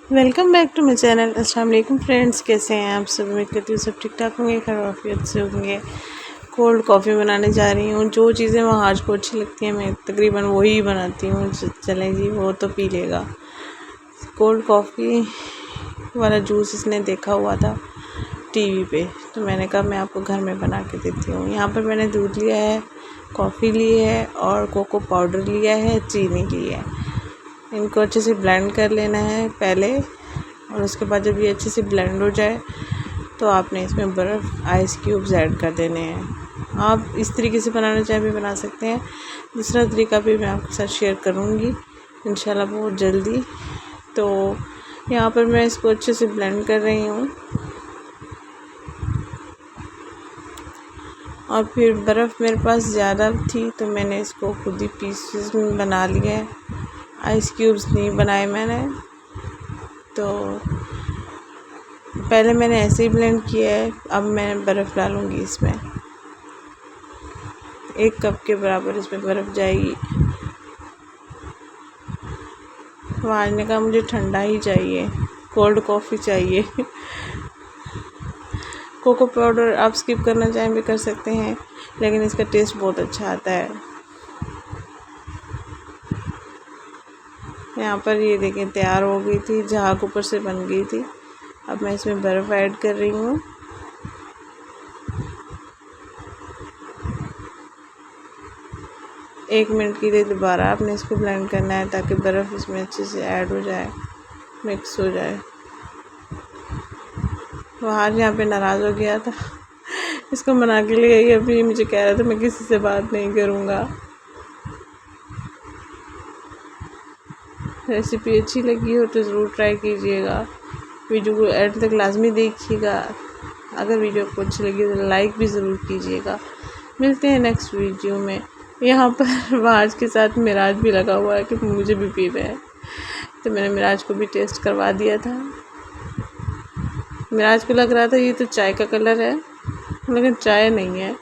Welcome back to my channel. अस्सलाम वालेकुम friends, कैसे हैं आप सब? उम्मीद करती हूँ सब ठीक ठाक होंगे, खैर वाफियत से होंगे। कोल्ड कॉफ़ी बनाने जा रही हूँ। जो चीज़ें महाज को अच्छी लगती हैं मैं तकरीबन वही बनाती हूँ। चलें जी, वो तो पी लेगा। कोल्ड कॉफ़ी वाला जूस इसने देखा हुआ था टीवी पे, तो मैंने कहा मैं आपको घर में बना के देती हूँ। यहाँ पर मैंने दूध लिया है, कॉफ़ी ली है और कोको पाउडर लिया है, चीनी ली है। इनको अच्छे से ब्लेंड कर लेना है पहले, और उसके बाद जब ये अच्छे से ब्लेंड हो जाए तो आपने इसमें बर्फ़ आइस क्यूब्स ऐड कर देने हैं। आप इस तरीके से बनाना चाहे भी बना सकते हैं। दूसरा तरीका भी मैं आपके साथ शेयर करूँगी इंशाल्लाह बहुत जल्दी। तो यहाँ पर मैं इसको अच्छे से ब्लेंड कर रही हूँ, और फिर बर्फ़ मेरे पास ज़्यादा थी तो मैंने इसको खुद ही पीसेस में बना लिया है। आइस क्यूब्स नहीं बनाए मैंने, तो पहले मैंने ऐसे ही ब्लेंड किया है। अब मैं बर्फ़ डालूँगी इसमें, 1 कप के बराबर इसमें बर्फ़ जाएगी। तो आज ने कहा मुझे ठंडा ही चाहिए, कोल्ड कॉफ़ी चाहिए। कोको पाउडर आप स्किप करना चाहें भी कर सकते हैं, लेकिन इसका टेस्ट बहुत अच्छा आता है। यहाँ पर ये देखें तैयार हो गई थी, झाग ऊपर से बन गई थी। अब मैं इसमें बर्फ़ ऐड कर रही हूँ। एक मिनट के लिए दोबारा आपने इसको ब्लेंड करना है ताकि बर्फ़ इसमें अच्छे से ऐड हो जाए, मिक्स हो जाए। वो आज यहाँ पे नाराज़ हो गया था, इसको मना के ले गई। अभी मुझे कह रहा था मैं किसी से बात नहीं करूँगा। रेसिपी अच्छी लगी हो तो ज़रूर ट्राई कीजिएगा। वीडियो को एंड तक लाजमी देखिएगा। अगर वीडियो आपको अच्छी लगी तो लाइक भी ज़रूर कीजिएगा। मिलते हैं नेक्स्ट वीडियो में। यहाँ पर वाज के साथ मिराज भी लगा हुआ है कि मुझे भी पीना है, तो मैंने मिराज को भी टेस्ट करवा दिया था। मिराज को लग रहा था ये तो चाय का कलर है, लेकिन चाय नहीं है।